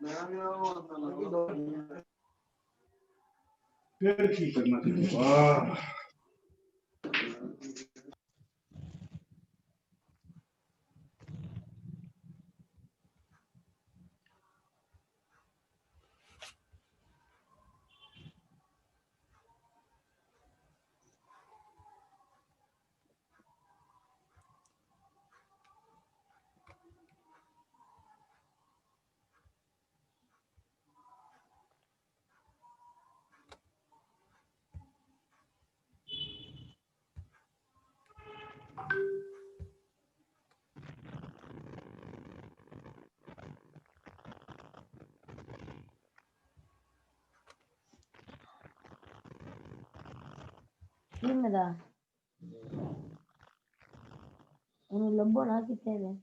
फिर की करना वाह मेरा उन्हें लंबो ना कितने में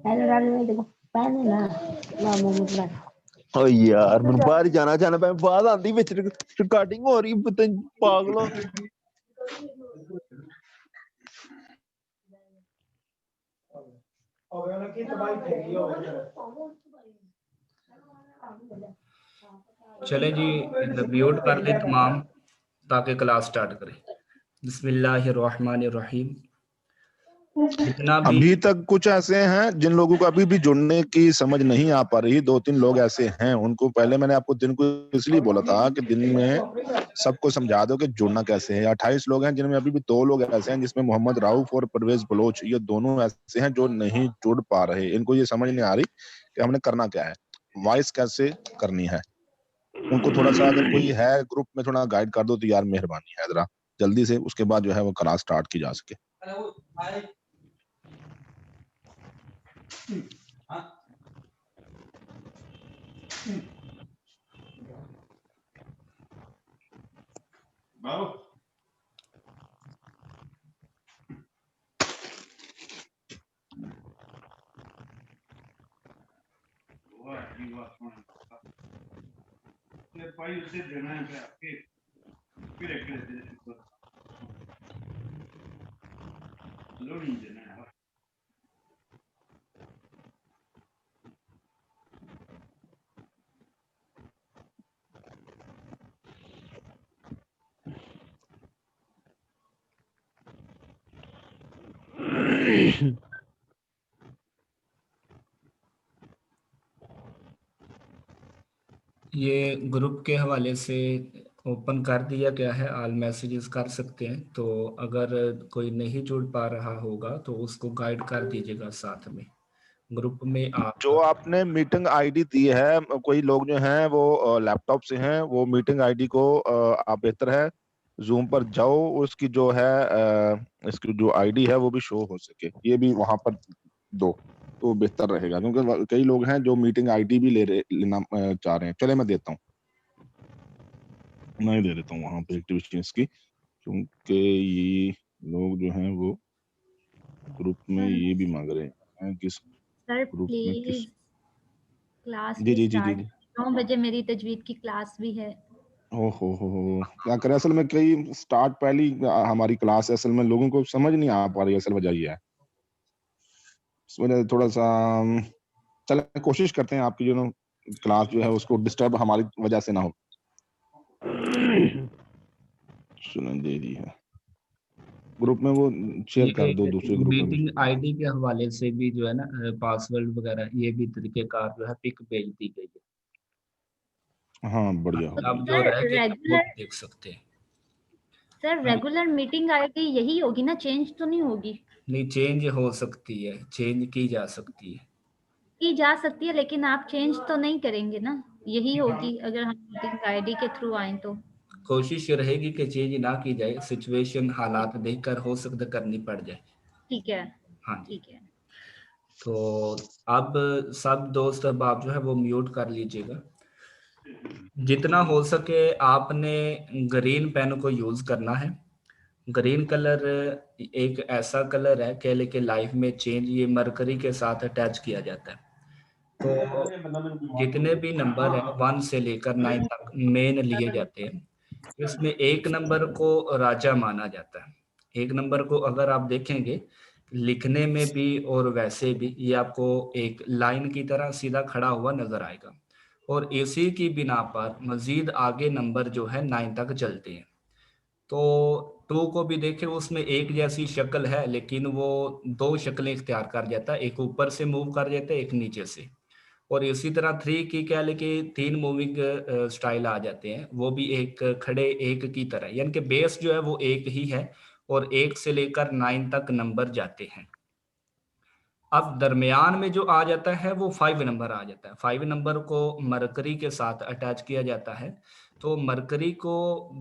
हेलो रानी देखो पहले ना मामू मुझे ओ यार मैं बाहर जाना चाहना पे बात आंदी विच रिकॉर्डिंग हो रही पता पागलों चले जी म्यूट कर दें तमाम ताकि क्लास स्टार्ट करें। बिस्मिल्लाहिर्रहमानिर्रहीम। जितना भी अभी तक कुछ ऐसे हैं जिन लोगों को अभी भी जुड़ने की समझ नहीं आ पा रही, 2-3 लोग ऐसे हैं, उनको पहले मैंने आपको दिन को इसलिए बोला था कि दिन में सबको समझा दो कि जुड़ना कैसे है। 28 लोग हैं जिनमें अभी भी 2 लोग ऐसे हैं जिसमें मोहम्मद राउफ और परवेज बलोच, ये दोनों ऐसे हैं जो नहीं जुड़ पा रहे। इनको ये समझ नहीं आ रही कि हमने करना क्या है, वॉइस कैसे करनी है। उनको थोड़ा सा अगर कोई है ग्रुप में थोड़ा गाइड कर दो तो यार मेहरबानी है जरा जल्दी से, उसके बाद जो है वो क्लास स्टार्ट की जा सके। भाई उसे देना है आपके फिर एक लोड नहीं देना है। ये ग्रुप के हवाले से ओपन कर दिया गया है, ऑल मैसेजेस कर सकते हैं। तो अगर कोई नहीं जुड़ पा रहा होगा तो उसको गाइड कर दीजिएगा साथ में ग्रुप में। आप जो आपने मीटिंग आईडी दी है, कोई लोग जो हैं वो लैपटॉप से हैं, वो मीटिंग आईडी को आप बेहतर है जूम पर जाओ, उसकी जो है इसकी जो आईडी है वो भी शो हो सके, ये भी वहां पर दो तो बेहतर रहेगा, क्योंकि कई लोग हैं जो मीटिंग आईडी भी लेना चाह रहे हैं। चले मैं देता हूँ, मैं दे देता हूँ वहां पे एक्टिविटीज की, क्योंकि ये लोग जो हैं वो ग्रुप में ये भी मांग रहे हैं किस सर ग्रुप में किस। प्लीज क्लास जी भी जी जी जी स्टार्ट 9 बजे मेरी तजवीद की क्लास भी है। ओहो हो, क्या करें, असल में कई स्टार्ट पहली हमारी क्लास है, असल में लोगों को समझ नहीं आ पा रही, असल वजह ये है। इस वजह से थोड़ा सा चलें कोशिश करते हैं आपकी जो क्लास जो है उसको डिस्टर्ब हमारी वजह से ना हो। सुन दे दी है ग्रुप में, वो शेयर कर दो दूसरे ग्रुप में भी। मीटिंग आईडी के हवाले से भी जो है ना पासवर्ड वगैरह ये भी तरीकेकार जो है पिक भेज दी गई है। हाँ बढ़िया हो अब गया। जो सर रह गया वो रेगुलर देख सकते हैं। सर रेगुलर मीटिंग आईडी यही होगी ना, चेंज तो नहीं होगी? नहीं, चेंज हो सकती है, चेंज की जा सकती है। की जा सकती है, लेकिन आप चेंज तो नहीं करेंगे ना, यही होगी अगर हम मीटिंग आईडी के थ्रू आए तो। कोशिश रहेगी कि चेंज ना की जाए, सिचुएशन हालात देखकर हो सकता करनी पड़ जाए। ठीक है, हाँ जी। ठीक है। तो अब सब दोस्त अब आप जो है वो म्यूट कर लीजिएगा। जितना हो सके आपने ग्रीन पेन को यूज करना है। ग्रीन कलर एक ऐसा कलर है कि लेके लाइफ में चेंज ये मरकरी के साथ अटैच किया जाता है। तो जितने भी नंबर है 1 से लेकर 9 तक मेन लिए जाते हैं, इसमें एक नंबर को राजा माना जाता है। एक नंबर को अगर आप देखेंगे लिखने में भी और वैसे भी ये आपको एक लाइन की तरह सीधा खड़ा हुआ नजर आएगा, और इसी की बिना पर मजीद आगे नंबर जो है 9 तक चलते हैं। तो 2 को भी देखें, उसमें एक जैसी शक्ल है लेकिन वो दो शक्लें इख्तियार कर जाता है, एक ऊपर से मूव कर जाता है, एक नीचे से। और इसी तरह 3 की क्या लेके 3 मूविंग स्टाइल आ जाते हैं, वो भी एक खड़े एक की तरह, यानी कि बेस जो है वो एक ही है और 1 से लेकर 9 तक नंबर जाते हैं। अब दरमियान में जो आ जाता है वो 5 नंबर आ जाता है। 5 नंबर को मरकरी के साथ अटैच किया जाता है, तो मरकरी को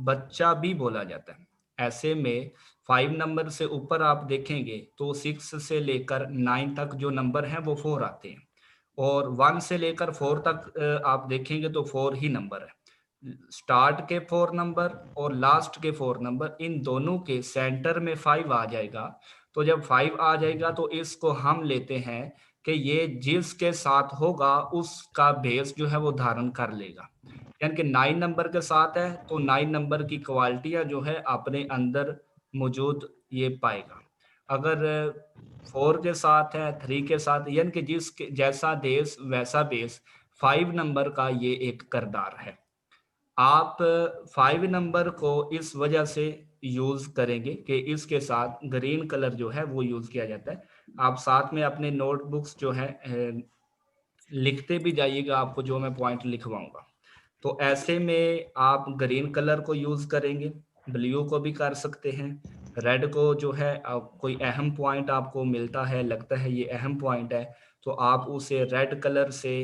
बच्चा भी बोला जाता है। ऐसे में 5 नंबर से ऊपर आप देखेंगे तो 6 से लेकर 9 तक जो नंबर हैं वो 4 आते हैं, और 1 से लेकर 4 तक आप देखेंगे तो 4 ही नंबर है। स्टार्ट के 4 नंबर और लास्ट के 4 नंबर, इन दोनों के सेंटर में 5 आ जाएगा। तो जब 5 आ जाएगा तो इसको हम लेते हैं कि ये जिसके साथ होगा उसका बेस जो है वो धारण कर लेगा। यानी कि 9 नंबर के साथ है तो 9 नंबर की क्वालिटियां जो है अपने अंदर मौजूद ये पाएगा। अगर 4 के साथ है, 3 के साथ, यानी कि जिस जैसा देश वैसा बेस, 5 नंबर का ये एक करदार है। आप 5 नंबर को इस वजह से यूज करेंगे कि इसके साथ ग्रीन कलर जो है वो यूज किया जाता है। आप साथ में अपने नोटबुक्स जो है लिखते भी जाइएगा, आपको जो मैं पॉइंट लिखवाऊंगा। तो ऐसे में आप ग्रीन कलर को यूज करेंगे, ब्लू को भी कर सकते हैं, रेड को जो है कोई अहम पॉइंट आपको मिलता है, लगता है ये अहम पॉइंट है, तो आप उसे रेड कलर से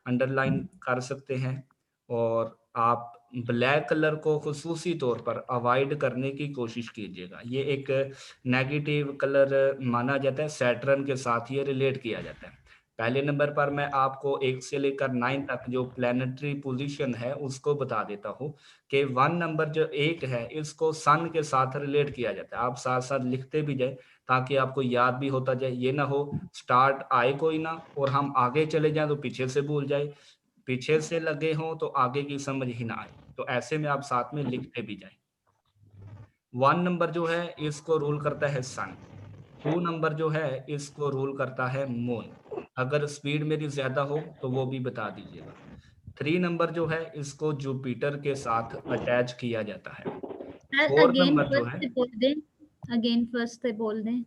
अंडरलाइन कर सकते हैं। और आप ब्लैक कलर को खुसूसी तौर पर अवॉइड करने की कोशिश कीजिएगा। ये एक नेगेटिव कलर माना जाता है, सैटर्न के साथ ये रिलेट किया जाता है। पहले नंबर पर मैं आपको 1 से लेकर 9 तक जो प्लैनेटरी पोजीशन है उसको बता देता हूँ कि 1 नंबर जो 1 है इसको सन के साथ रिलेट किया जाता है। आप साथ साथ लिखते भी जाए ताकि आपको याद भी होता जाए, ये ना हो स्टार्ट आए कोई ना और हम आगे चले जाएं तो पीछे से भूल जाए, पीछे से लगे हों तो आगे की समझ ही ना आए। तो ऐसे में आप साथ में लिखते भी जाएं। 1 नंबर जो है इसको रूल करता है सन। 2 नंबर जो है इसको रूल करता है मून। अगर स्पीड मेरी ज्यादा हो तो वो भी बता दीजिएगा। 3 नंबर जो है इसको जुपिटर के साथ अटैच किया जाता है। 4 अगेन नंबर जो फर्स्ट है, से बोल दें, अगेन फर्स्ट से बोल दें।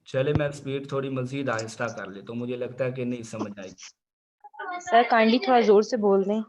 चले मैं स्पीड थोड़ी मजीद आहिस्ता कर ले तो मुझे लगता है कि नहीं समझ आएगी। सर काइंडली थोड़ा जोर से बोल दें।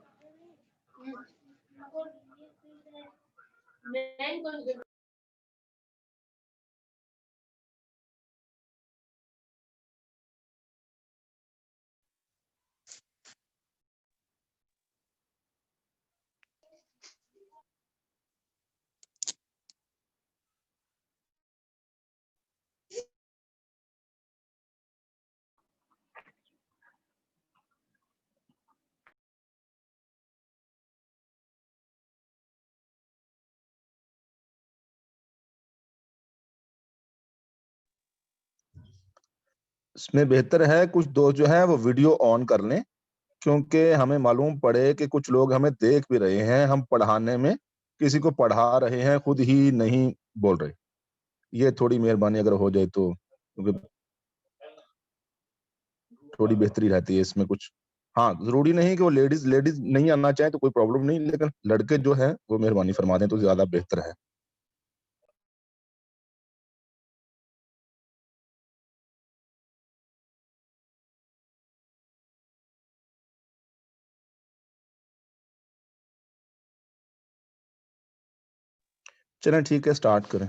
इसमें बेहतर है कुछ दोस्त जो है वो वीडियो ऑन कर लें, क्योंकि हमें मालूम पड़े कि कुछ लोग हमें देख भी रहे हैं, हम पढ़ाने में किसी को पढ़ा रहे हैं, खुद ही नहीं बोल रहे। ये थोड़ी मेहरबानी अगर हो जाए तो, क्योंकि थोड़ी बेहतरी रहती है इसमें कुछ। हाँ, जरूरी नहीं कि वो लेडीज लेडीज नहीं आना चाहे तो कोई प्रॉब्लम नहीं, लेकिन लड़के जो है वो मेहरबानी फरमा दें तो ज्यादा बेहतर है। चलें ठीक है, स्टार्ट करें।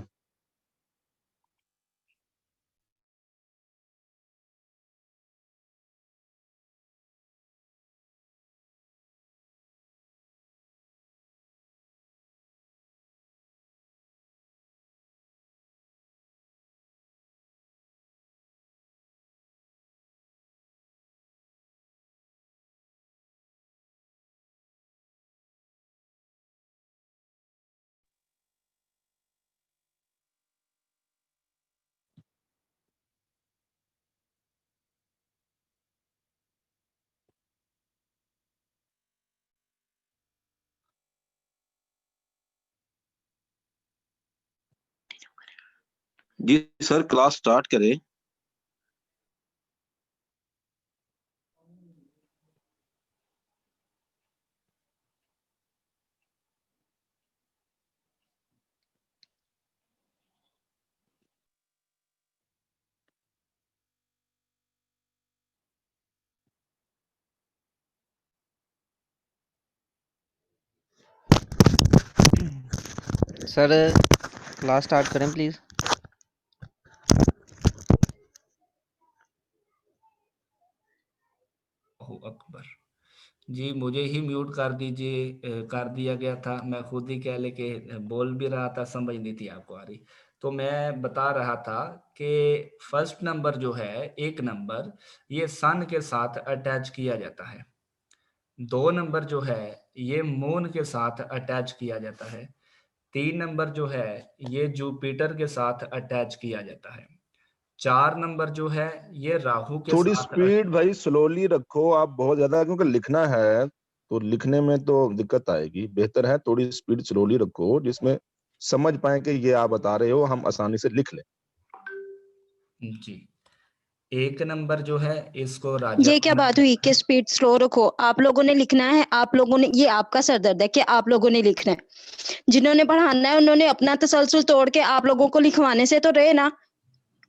जी सर, क्लास स्टार्ट करें। सर क्लास स्टार्ट करें प्लीज। अकबर जी, मुझे ही म्यूट कर दीजिए। कर दिया गया था, मैं खुद ही कह लेके बोल भी रहा था, समझ नहीं थी आपको आ रही। तो मैं बता रहा था कि फर्स्ट नंबर जो है, एक नंबर, ये सन के साथ अटैच किया जाता है। 2 नंबर जो है ये मून के साथ अटैच किया जाता है। 3 नंबर जो है ये जुपिटर के साथ अटैच किया जाता है। 4 नंबर जो है ये राहु के थोड़ी साथ स्पीड भाई स्लोली रखो आप, बहुत ज्यादा, क्योंकि लिखना है तो लिखने में तो दिक्कत आएगी। बेहतर है थोड़ी स्पीड स्लोली रखो, जिसमें समझ पाए कि ये आप बता रहे हो, हम आसानी से लिख लें। जी। 1 नंबर जो है इसको राजा ये क्या बात हुई कि स्पीड स्लो रखो? आप लोगों ने लिखना है, आप लोगों ने, ये आपका सरदर्द है कि आप लोगों ने लिखना है। जिन्होंने पढ़ाना है उन्होंने अपना तसलसल तोड़ के आप लोगों को लिखवाने से तो रहे ना।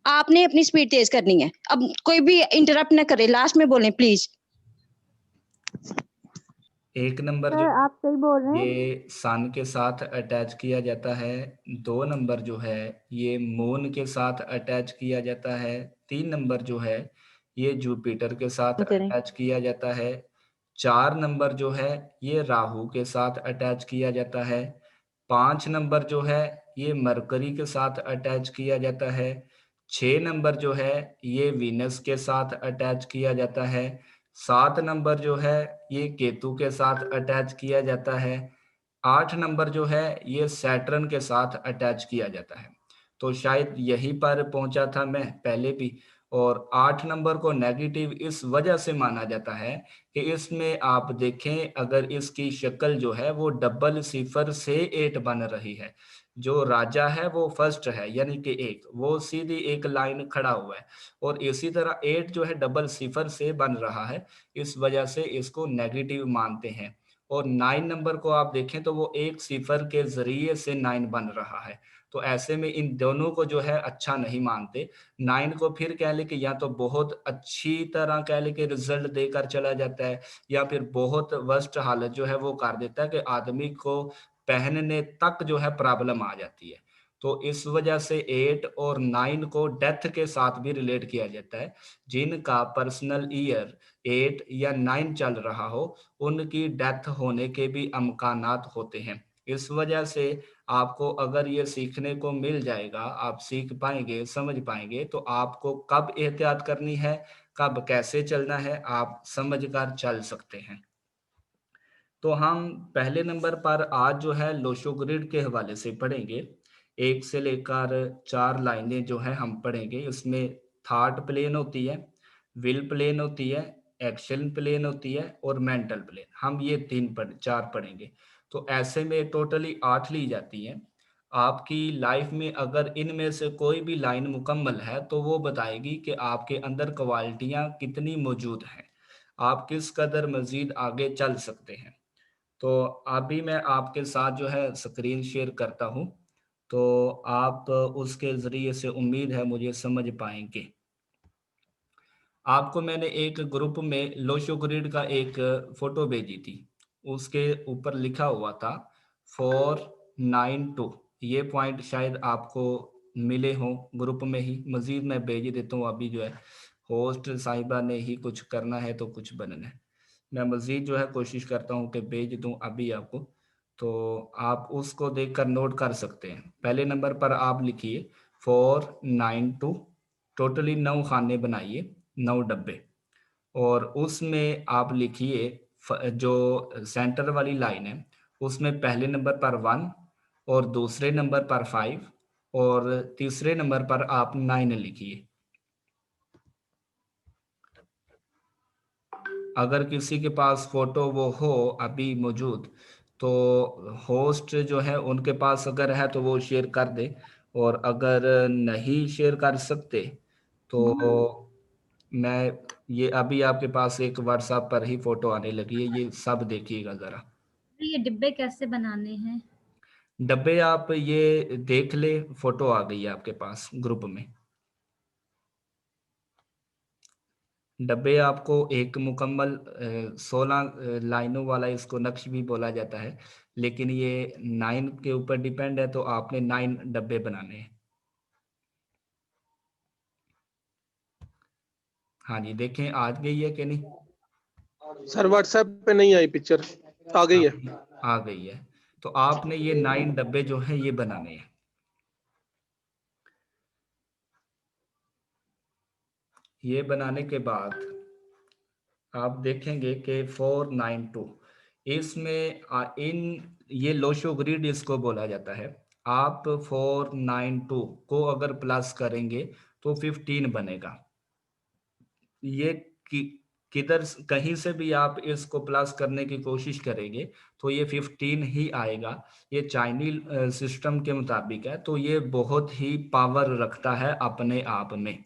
आपने अपनी स्पीड तेज करनी है। अब कोई भी इंटरप्ट ना करे, लास्ट में बोलें प्लीज। 1 नंबर जो सर आप सही बोल रहे हैं। ये सन के साथ अटैच किया जाता है। 2 नंबर जो है ये मून के साथ अटैच किया जाता है। 3 नंबर जो है ये जुपिटर के साथ करें। अटैच किया जाता है। 4 नंबर जो है ये राहु के साथ अटैच किया जाता है। 5 नंबर जो है ये मरकरी के साथ अटैच किया जाता है। 6 नंबर जो है ये वीनस के साथ अटैच किया जाता है। 7 नंबर जो है ये केतु के साथ अटैच किया जाता है। 8 नंबर जो है ये सैटर्न के साथ अटैच किया जाता है। तो शायद यहीं पर पहुंचा था मैं पहले भी। और 8 नंबर को नेगेटिव इस वजह से माना जाता है कि इसमें आप देखें, अगर इसकी शक्ल जो है वो डबल सिफर से 8 बन रही है। जो राजा है वो फर्स्ट है, यानी कि एक, वो सीधी एक लाइन खड़ा हुआ है। और इसी तरह 8 जो है डबल सिफर से बन रहा है, इस वजह से इसको नेगेटिव मानते हैं। और 9 नंबर को आप देखें तो वो एक सिफर के जरिए से 9 बन रहा है। तो ऐसे में इन दोनों को जो है अच्छा नहीं मानते। 9 को फिर कह ले कि या तो बहुत अच्छी तरह कह ले कि रिजल्ट देकर चला जाता है, या फिर बहुत वर्स्ट हालत जो है वो कर देता है कि आदमी को पहनने तक जो है प्रॉब्लम आ जाती है। तो इस वजह से 8 और 9 को डेथ के साथ भी रिलेट किया जाता है। जिनका पर्सनल ईयर 8 या 9 चल रहा हो, उनकी डेथ होने के भी अमकानात होते हैं। इस वजह से आपको अगर ये सीखने को मिल जाएगा, आप सीख पाएंगे, समझ पाएंगे, तो आपको कब एहतियात करनी है, कब कैसे चलना है, आप समझ कर चल सकते हैं। तो हम पहले नंबर पर आज जो है लोशो ग्रिड के हवाले से पढ़ेंगे। 1 से लेकर 4 लाइनें जो है हम पढ़ेंगे। इसमें थॉट प्लेन होती है, विल प्लेन होती है, एक्शन प्लेन होती है और मेंटल प्लेन। हम ये 4 पढ़ेंगे। तो ऐसे में टोटली 8 ली जाती हैं। आपकी लाइफ में अगर इनमें से कोई भी लाइन मुकम्मल है तो वो बताएगी कि आपके अंदर क्वालिटियाँ कितनी मौजूद हैं, आप किस कदर मजीद आगे चल सकते हैं। तो अभी मैं आपके साथ जो है स्क्रीन शेयर करता हूँ, तो आप उसके ज़रिए से उम्मीद है मुझे समझ पाएंगे। आपको मैंने एक ग्रुप में लोशो ग्रिड का एक फोटो भेजी थी। उसके ऊपर लिखा हुआ था 492। ये पॉइंट शायद आपको मिले हों ग्रुप में ही। मजीद मैं भेज देता हूँ। अभी जो है होस्ट साहिबा ने ही कुछ करना है तो कुछ बनना है। मैं मजीद जो है कोशिश करता हूँ कि भेज दूँ अभी आपको, तो आप उसको देखकर नोट कर सकते हैं। पहले नंबर पर आप लिखिए 492। टोटली 9 खाने बनाइए, 9 डब्बे। और उसमें आप लिखिए जो सेंटर वाली लाइन है उसमें पहले नंबर पर 1 और दूसरे नंबर पर 5 और तीसरे नंबर पर आप 9 लिखिए। अगर किसी के पास फोटो वो हो अभी मौजूद, तो होस्ट जो है उनके पास अगर है तो वो शेयर कर दे, और अगर नहीं शेयर कर सकते तो मैं ये अभी आपके पास एक व्हाट्सएप पर ही फोटो आने लगी है, ये सब देखिएगा जरा। ये डिब्बे कैसे बनाने हैं? डब्बे आप ये देख ले, फोटो आ गई है आपके पास ग्रुप में। डब्बे आपको एक मुकम्मल 16 लाइनों वाला इसको नक्श भी बोला जाता है, लेकिन ये 9 के ऊपर डिपेंड है, तो आपने 9 डब्बे बनाने हैं। हाँ जी, देखें आ गई है कि नहीं? सर व्हाट्सएप पे नहीं आई पिक्चर, आ गई है। आ गई है। तो आपने ये 9 डब्बे जो हैं ये बनाने हैं। ये बनाने के बाद आप देखेंगे कि 492 इसमें इन ये लोशो ग्रिड इसको बोला जाता है। आप 492 को अगर प्लस करेंगे तो 15 बनेगा। ये किधर कहीं से भी आप इसको प्लस करने की कोशिश करेंगे तो ये 15 ही आएगा। ये चाइनीज सिस्टम के मुताबिक है, तो ये बहुत ही पावर रखता है अपने आप में।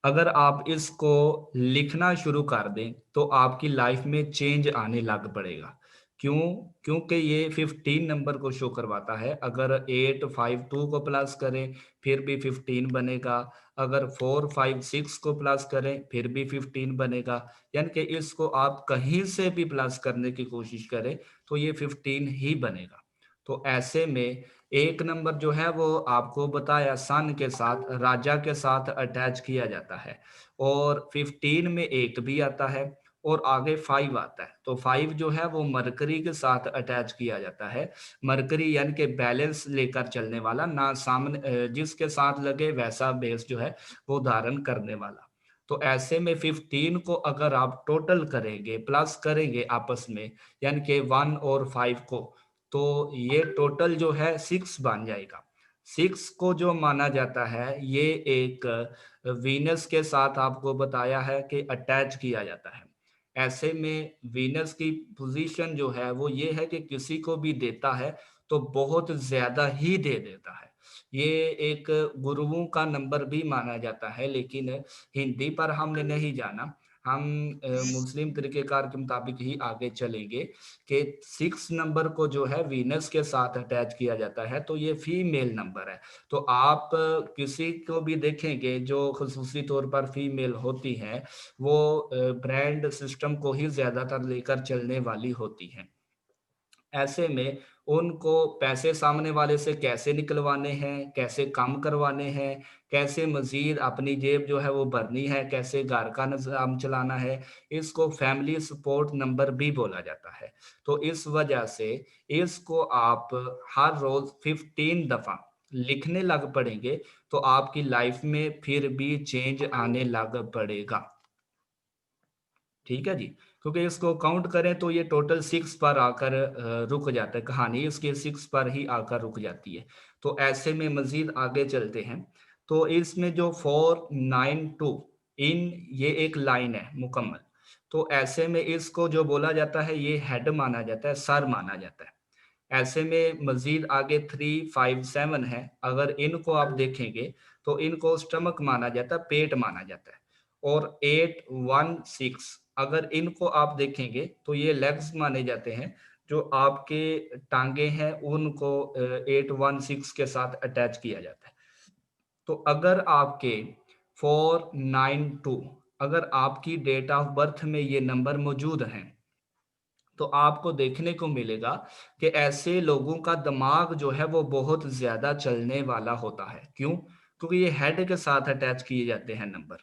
अगर आप इसको लिखना शुरू कर दें तो आपकी लाइफ में चेंज आने लग पड़ेगा। क्यों? क्योंकि ये 15 नंबर को शो करवाता है। अगर 852 को प्लस करें फिर भी 15 बनेगा, अगर 456 को प्लस करें फिर भी 15 बनेगा। यानी कि इसको आप कहीं से भी प्लस करने की कोशिश करें तो ये 15 ही बनेगा। तो ऐसे में एक नंबर जो है वो आपको बताया सन के साथ, राजा के साथ अटैच किया जाता है, और 15 में एक भी आता है और आगे 5 आता है। तो 5 जो है वो मरकरी के साथ अटैच किया जाता है। मरकरी यानी कि बैलेंस लेकर चलने वाला, ना सामने जिसके साथ लगे वैसा बेस जो है वो धारण करने वाला। तो ऐसे में 15 को अगर आप टोटल करेंगे, प्लस करेंगे आपस में, यानी कि 1 और 5 को, तो ये टोटल जो है 6 बन जाएगा। 6 को जो माना जाता है ये एक वीनस के साथ आपको बताया है कि अटैच किया जाता है। ऐसे में वीनस की पोजीशन जो है वो ये है कि किसी को भी देता है तो बहुत ज्यादा ही दे देता है। ये एक गुरुओं का नंबर भी माना जाता है, लेकिन हिंदी पर हमने नहीं जाना। हम मुस्लिम तरीकेकार के मुताबिक ही आगे चलेंगे कि 6 नंबर को जो है वीनस के साथ अटैच किया जाता है, तो ये फीमेल नंबर है। तो आप किसी को भी देखेंगे जो खुसूसी तौर पर फीमेल होती हैं, वो ब्रांड सिस्टम को ही ज्यादातर लेकर चलने वाली होती हैं। ऐसे में उनको पैसे सामने वाले से कैसे निकलवाने हैं, कैसे कम करवाने हैं, कैसे मजीद अपनी जेब जो है वो भरनी है, कैसे घर का निजाम चलाना है, इसको फैमिली सपोर्ट नंबर भी बोला जाता है। तो इस वजह से इसको आप हर रोज 15 दफा लिखने लग पड़ेंगे तो आपकी लाइफ में फिर भी चेंज आने लग पड़ेगा। ठीक है जी, क्योंकि इसको काउंट करें तो ये टोटल 6 पर आकर रुक जाता है, कहानी इसके 6 पर ही आकर रुक जाती है। तो ऐसे में मजीद आगे चलते हैं। तो इसमें जो 492 इन ये एक लाइन है मुकम्मल। तो ऐसे में इसको जो बोला जाता है ये हेड माना जाता है, सर माना जाता है। ऐसे में मजीद आगे 357 है, अगर इनको आप देखेंगे तो इनको स्टमक माना जाता है, पेट माना जाता है। और 816 अगर इनको आप देखेंगे तो ये लेग्स माने जाते हैं। जो आपके टांगे हैं उनको 816 के साथ अटैच किया जाता है। तो अगर आपके 492 अगर आपकी डेट ऑफ बर्थ में ये नंबर मौजूद हैं तो आपको देखने को मिलेगा कि ऐसे लोगों का दिमाग जो है वो बहुत ज्यादा चलने वाला होता है। क्यों? क्योंकि ये हेड के साथ अटैच किए जाते हैं नंबर।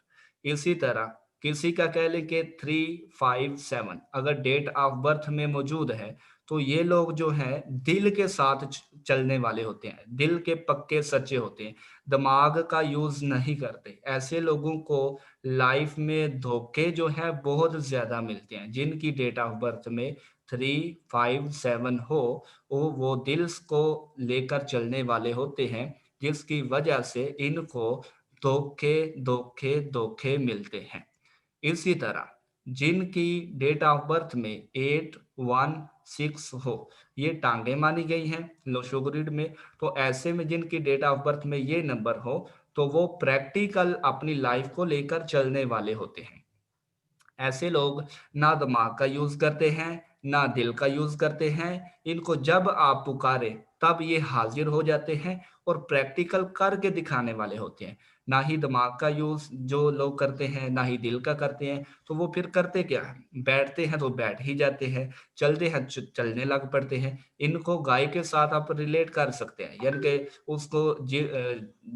इसी तरह किसी का कह ले कि 357 अगर डेट ऑफ बर्थ में मौजूद है तो ये लोग जो हैं दिल के साथ चलने वाले होते हैं, दिल के पक्के सच्चे होते हैं, दिमाग का यूज नहीं करते। ऐसे लोगों को लाइफ में धोखे जो है बहुत ज्यादा मिलते हैं। जिनकी डेट ऑफ बर्थ में 357 हो वो दिल को लेकर चलने वाले होते हैं, जिसकी वजह से इनको धोखे धोखे धोखे मिलते हैं। इसी तरह जिनकी डेट ऑफ बर्थ में 6 हो, ये टांगे मानी गई हैं लोशोग्रिड में। तो ऐसे में जिनकी डेट ऑफ बर्थ में ये नंबर हो तो वो प्रैक्टिकल अपनी लाइफ को लेकर चलने वाले होते हैं। ऐसे लोग ना दिमाग का यूज करते हैं ना दिल का यूज करते हैं। इनको जब आप पुकारे तब ये हाजिर हो जाते हैं और प्रैक्टिकल करके दिखाने वाले होते हैं। ना ही दिमाग का यूज जो लोग करते हैं ना ही दिल का करते हैं, तो वो फिर करते क्या है, बैठते हैं तो बैठ ही जाते हैं, चलते हैं चलने लग पड़ते हैं। इनको गाय के साथ आप रिलेट कर सकते हैं, यानी कि उसको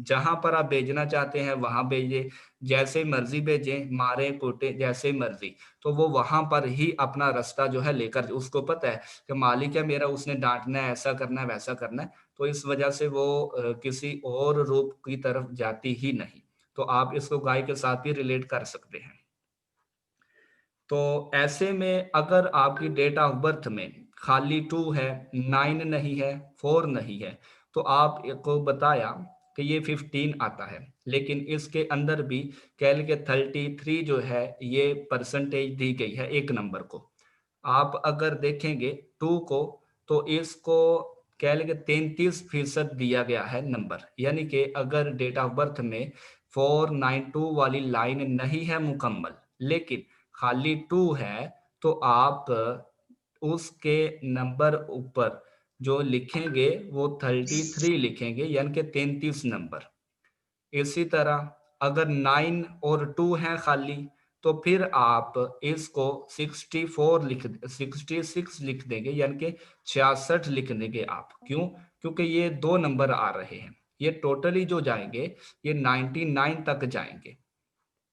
जहां पर आप भेजना चाहते हैं वहां भेजिए, जैसे मर्जी भेजें, मारे कूटे जैसे मर्जी, तो वो वहां पर ही अपना रास्ता जो है लेकर, उसको पता है कि मालिक है मेरा, उसने डांटना है, ऐसा करना है वैसा करना है, तो इस वजह से वो किसी और रूप की तरफ जाती ही नहीं। तो आप इसको गाय के साथ भी रिलेट कर सकते हैं। तो ऐसे में अगर आपकी डेट ऑफ बर्थ में खाली 2 है, 9 नहीं है, 4 नहीं है, तो आपको बताया कि ये 15 आता है, लेकिन इसके अंदर भी कह के 33 जो है ये परसेंटेज दी गई है एक नंबर को। आप अगर देखेंगे 2 को तो इसको कह लेंगे 33% दिया गया है नंबर, यानी कि अगर डेट ऑफ बर्थ में 492 वाली लाइन नहीं है मुकम्मल, लेकिन खाली 2 है, तो आप उसके नंबर ऊपर जो लिखेंगे वो 33 लिखेंगे, यानी कि 33 नंबर। इसी तरह अगर 9 और 2 है खाली, तो फिर आप इसको 66 लिख देंगे, यानी कि 66 लिख देंगे आप। क्यों? क्योंकि ये 2 नंबर आ रहे हैं, ये टोटली जो जाएंगे ये 99 तक जाएंगे।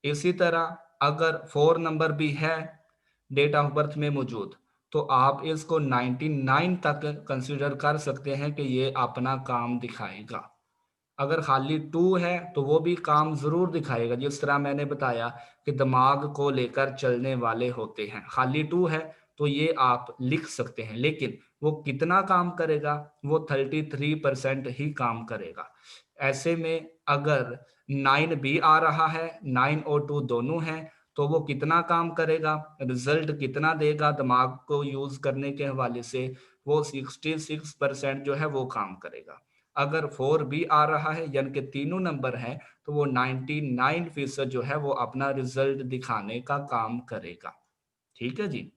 इसी तरह अगर 4 नंबर भी है डेट ऑफ बर्थ में मौजूद, तो आप इसको 99 तक कंसीडर कर सकते हैं कि ये अपना काम दिखाएगा। अगर खाली 2 है तो वो भी काम जरूर दिखाएगा, जिस तरह मैंने बताया कि दिमाग को लेकर चलने वाले होते हैं। खाली 2 है तो ये आप लिख सकते हैं, लेकिन वो कितना काम करेगा, वो 33% ही काम करेगा। ऐसे में अगर 9 भी आ रहा है, 9 और 2 दोनों हैं, तो वो कितना काम करेगा, रिजल्ट कितना देगा दिमाग को यूज करने के हवाले से, वो 66% जो है वो काम करेगा। अगर 4 भी आ रहा है, यानी कि तीनों नंबर हैं, तो वो 99% जो है वो अपना रिजल्ट दिखाने का काम करेगा। ठीक है जी।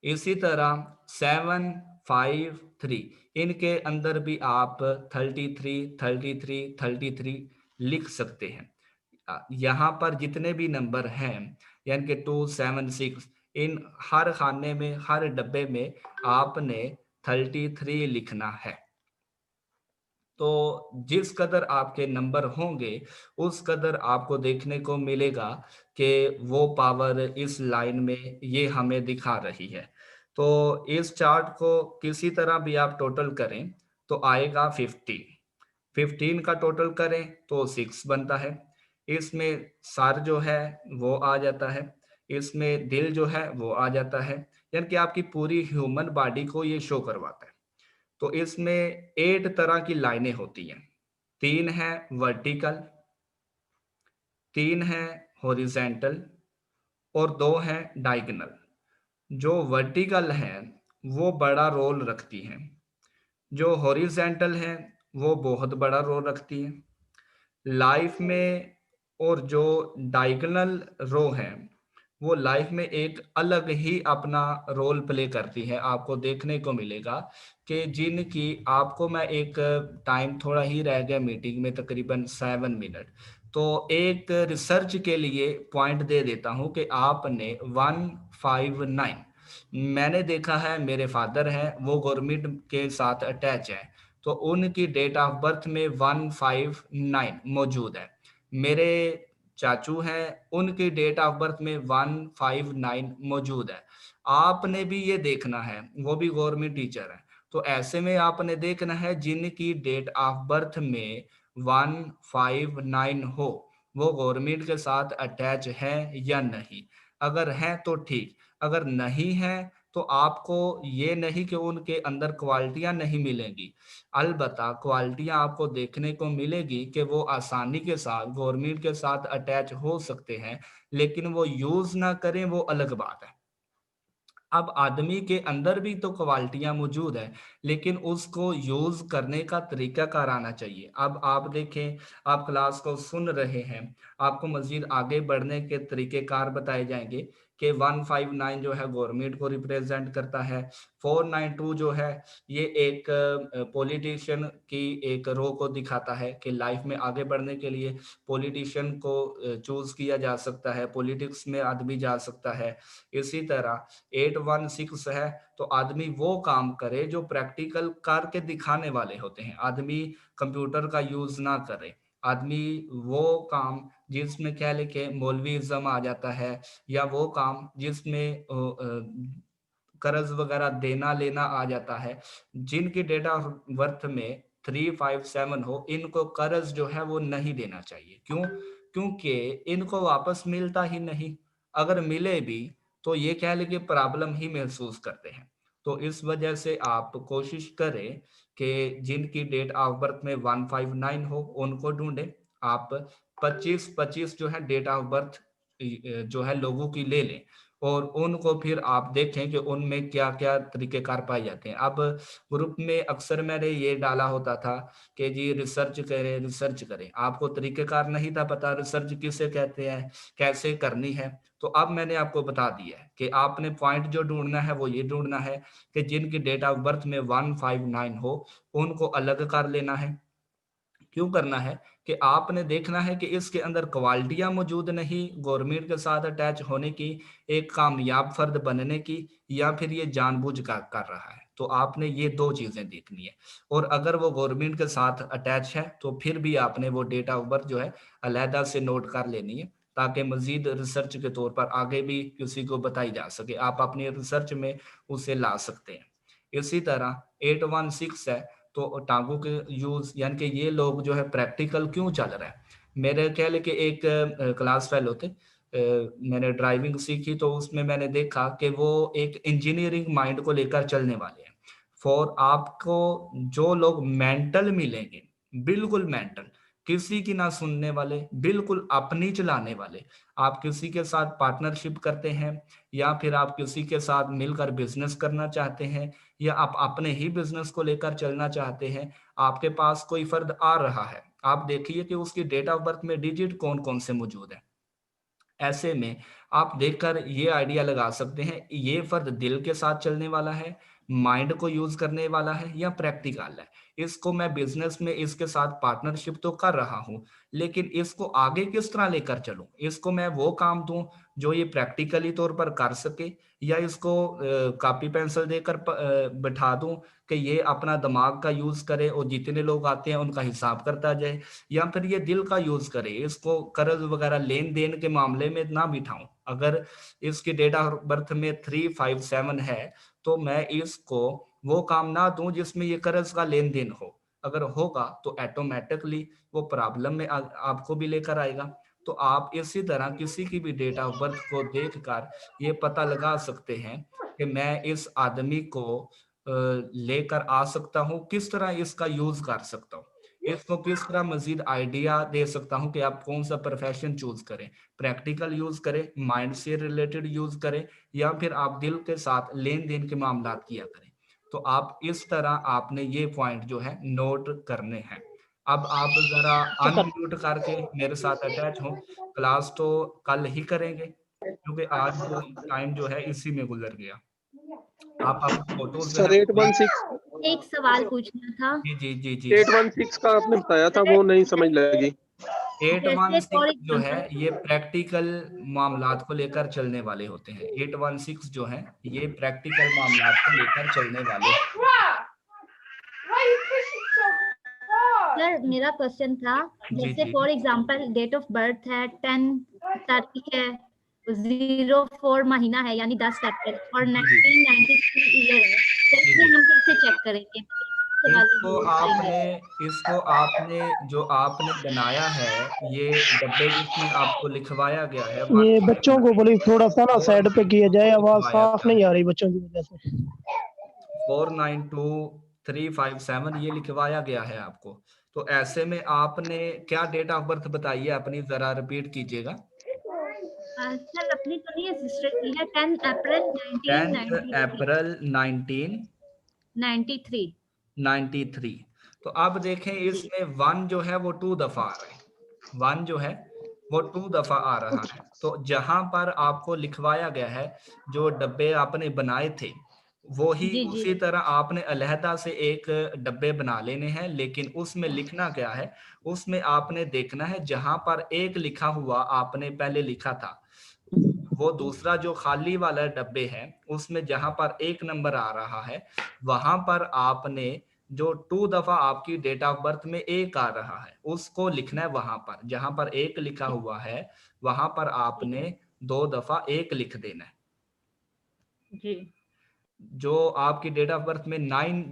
इसी तरह 7, 5, 3 इनके अंदर भी आप 33 लिख सकते हैं। यहाँ पर जितने भी नंबर हैं, यानी कि 2, 7, 6, इन हर खाने में, हर डब्बे में आपने 33 लिखना है। तो जिस कदर आपके नंबर होंगे उस कदर आपको देखने को मिलेगा कि वो पावर इस लाइन में ये हमें दिखा रही है। तो इस चार्ट को किसी तरह भी आप टोटल करें तो आएगा 15 का टोटल करें तो 6 बनता है। इसमें सर जो है वो आ जाता है, इसमें दिल जो है वो आ जाता है, यानी कि आपकी पूरी ह्यूमन बॉडी को ये शो करवाता है। तो इसमें 8 तरह की लाइनें होती हैं। 3 है वर्टिकल, 3 है हॉरिजेंटल और 2 है डायगोनल। जो वर्टिकल है वो बड़ा रोल रखती हैं, जो हॉरिजेंटल है वो बहुत बड़ा रोल रखती है लाइफ में, और जो डायगोनल रो है वो लाइफ में एक अलग ही अपना रोल प्ले करती है। आपको देखने को मिलेगा कि जिनकी, आपको मैं एक टाइम थोड़ा ही रह गया मीटिंग में, तकरीबन 7 मिनट, तो एक रिसर्च के लिए पॉइंट दे देता हूं कि आपने 159, मैंने देखा है, मेरे फादर हैं वो गवर्नमेंट के साथ अटैच है, तो उनकी डेट ऑफ बर्थ में 159 मौजूद है। मेरे चाचू हैं उनकी डेट ऑफ बर्थ में 159 मौजूद है। आपने भी ये देखना है, वो भी गवर्नमेंट टीचर है, तो ऐसे में आपने देखना है जिनकी डेट ऑफ बर्थ में 159 हो वो गवर्नमेंट के साथ अटैच है या नहीं। अगर है तो ठीक, अगर नहीं है तो आपको ये नहीं कि उनके अंदर क्वालिटियां नहीं मिलेंगी, अलबत्ता क्वालिटियां आपको देखने को मिलेगी कि वो आसानी के साथ गवर्नमेंट के साथ अटैच हो सकते हैं, लेकिन वो यूज ना करें वो अलग बात है। अब आदमी के अंदर भी तो क्वालिटियां मौजूद है, लेकिन उसको यूज करने का तरीकाकार आना चाहिए। अब आप देखें, आप क्लास को सुन रहे हैं, आपको मजीद आगे बढ़ने के तरीकेकार बताए जाएंगे कि 159 जो है गवर्नमेंट को रिप्रेजेंट करता है, 492 जो है ये एक पॉलिटिशियन की एक रो को दिखाता है कि लाइफ में आगे बढ़ने के लिए पॉलिटिशियन को चूज किया जा सकता है, पॉलिटिक्स में आदमी जा सकता है। इसी तरह 816 है तो आदमी वो काम करे जो प्रैक्टिकल करके दिखाने वाले होते हैं, आदमी कंप्यूटर का यूज ना करे, आदमी वो काम जिसमें कह लेके मौलवीज़म आ जाता है, या वो काम जिसमें कर्ज वगैरह देना लेना आ जाता है, जिनकी डेट ऑफ बर्थ में 357 हो, इनको कर्ज जो है वो नहीं देना चाहिए। क्यों? क्योंकि इनको वापस मिलता ही नहीं, अगर मिले भी तो ये कह ले कि प्रॉब्लम ही महसूस करते हैं। तो इस वजह से आप कोशिश करें कि जिनकी डेट ऑफ बर्थ में 159 हो उनको ढूंढें। आप 25-25 जो है डेट ऑफ बर्थ जो है लोगों की ले लें, और उनको फिर आप देखें कि उनमें क्या क्या तरीकेकार पाए जाते हैं। अब ग्रुप में अक्सर मैंने ये डाला होता था कि जी रिसर्च करें रिसर्च करें, आपको तरीकेकार नहीं था पता रिसर्च किसे कहते हैं, कैसे करनी है। तो अब मैंने आपको बता दिया है कि आपने पॉइंट जो ढूंढना है वो ये ढूंढना है कि जिनकी डेट ऑफ बर्थ में 159 हो उनको अलग कर लेना है। क्यों करना है? कि आपने देखना है कि इसके अंदर क्वालिटियां मौजूद नहीं गवर्नमेंट के साथ अटैच होने की, एक कामयाब फर्द बनने की, या फिर ये जानबूझ कर रहा है। तो आपने ये दो चीजें देखनी है, और अगर वो गवर्नमेंट के साथ अटैच है तो फिर भी आपने वो डेट ऑफ बर्थ जो है अलहदा से नोट कर लेनी है, ताकि मजीद रिसर्च के तौर पर आगे भी किसी को बताई जा सके, आप अपनी रिसर्च में उसे ला सकते हैं। इसी तरह 816 है तो टांगों के यूज, यानी कि ये लोग जो है प्रैक्टिकल क्यों चल रहा है। मेरे ख्याल है कि एक क्लास फेलो थे, मैंने ड्राइविंग सीखी तो उसमें मैंने देखा कि वो एक इंजीनियरिंग माइंड को लेकर चलने वाले हैं। फॉर आपको जो लोग मेंटल मिलेंगे, बिल्कुल मेंटल, किसी की ना सुनने वाले, बिल्कुल अपनी चलाने वाले, आप किसी के साथ पार्टनरशिप करते हैं या फिर आप किसी के साथ मिलकर बिजनेस करना चाहते हैं, या आप अपने ही बिजनेस को लेकर चलना चाहते हैं, आपके पास कोई फर्द आ रहा है, आप देखिए कि उसकी डेट ऑफ बर्थ में डिजिट कौन कौन से मौजूद है। ऐसे में आप देखकर ये आइडिया लगा सकते हैं ये फर्द दिल के साथ चलने वाला है, माइंड को यूज करने वाला है, या प्रैक्टिकल है। इसको मैं बिजनेस में इसके साथ पार्टनरशिप तो कर रहा हूं, लेकिन इसको आगे किस तरह लेकर चलूं, इसको मैं वो काम दूं जो ये प्रैक्टिकली तौर पर कर सके, या इसको कॉपी पेंसिल देकर बिठा दूं कि ये अपना दिमाग का यूज करे और जितने लोग आते हैं उनका हिसाब करता जाए, या फिर ये दिल का यूज करे, इसको कर्ज वगैरह लेन देन के मामले में ना बिठाऊं। अगर इसकी डेट ऑफ बर्थ में 357 है तो मैं इसको वो काम ना दूं जिसमें ये कर्ज का लेन देन हो, अगर होगा तो ऑटोमेटिकली वो प्रॉब्लम में आपको भी लेकर आएगा। तो आप इसी तरह किसी की भी डेट ऑफ बर्थ को देखकर ये पता लगा सकते हैं कि मैं इस आदमी को लेकर आ सकता हूँ, किस तरह इसका यूज कर सकता हूँ, इसको किस तरह मजीद आइडिया दे सकता हूँ कि आप कौन सा प्रोफेशन चूज करें, प्रैक्टिकल यूज करें, माइंड से रिलेटेड यूज करें, या फिर आप दिल के साथ लेन देन के मामला किया करें। तो आप इस तरह आपने ये पॉइंट जो है नोट करने हैं। अब आप जरा अनम्यूट करके मेरे साथ अटैच हो, क्लास तो कल ही करेंगे क्योंकि आज टाइम जो है इसी में गुजर गया। आप अपनी फोटोज सर 816 एक सवाल पूछना था। जी जी जी जी 816 का आपने बताया था वो नहीं समझ लगी। 816 जो है ये प्रैक्टिकल मामलात को लेकर चलने वाले होते हैं। 816 जो है ये प्रैक्टिकल मामलात को लेकर चलने वाले। सर मेरा क्वेश्चन था, जैसे for example date of birth है 10 तारीख है, 04 महीना है यानी 10 सेकंड, और 1993 ईयर है, तो इसमें हम कैसे चेक करेंगे? इसको आपने जो आपने बनाया है ये डब्बे जिसमें आपको लिखवाया गया है, ये बच्चों को बोले थोड़ा सा ना साइड पे किया जाए, आवाज साफ नहीं आ रही बच्चों की वजह से। 492357 ये लिखवाया गया है आपको। तो ऐसे में आपने क्या डेट ऑफ बर्थ बताई है अपनी, जरा रिपीट कीजिएगा। सर अपनी तो नहीं है सिस्टर की है 10 अप्रैल 10 अप्रैल 1993। 1993। तो अब देखें इसमें 1 जो है वो 2 दफा आ रहा है, 1 जो है वो 2 दफा आ रहा है। तो जहां पर आपको लिखवाया गया है, जो डब्बे आपने बनाए थे वो ही जी, जी। उसी तरह आपने अलहदा से एक डब्बे बना लेने हैं, लेकिन उसमें लिखना क्या है, उसमें आपने देखना है जहां पर एक लिखा हुआ आपने पहले लिखा था, वो दूसरा जो खाली वाला डब्बे है उसमें जहां पर 1 नंबर आ रहा है, वहां पर आपने जो 2 दफा आपकी डेट ऑफ बर्थ में 1 आ रहा है उसको लिखना है। वहां पर जहां पर 1 लिखा हुआ है वहां पर आपने 2 दफा 1 लिख देना है। जी। जो आपकी डेट ऑफ बर्थ में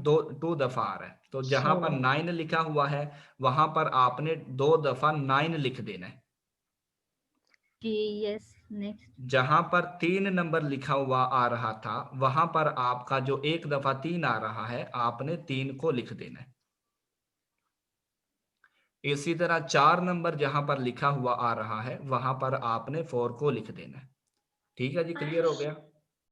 2 दफा आ रहा है, तो जहां पर 9 लिखा हुआ है वहां पर आपने 2 दफा 9 लिख देना है। जी यस। नेक्स्ट। जहां पर 3 नंबर लिखा हुआ आ रहा था वहां पर आपका जो 1 दफा 3 आ रहा है आपने 3 को लिख देना है। इसी तरह 4 नंबर जहां पर लिखा हुआ आ रहा है वहां पर आपने 4 को लिख देना है। ठीक है जी, क्लियर हो गया।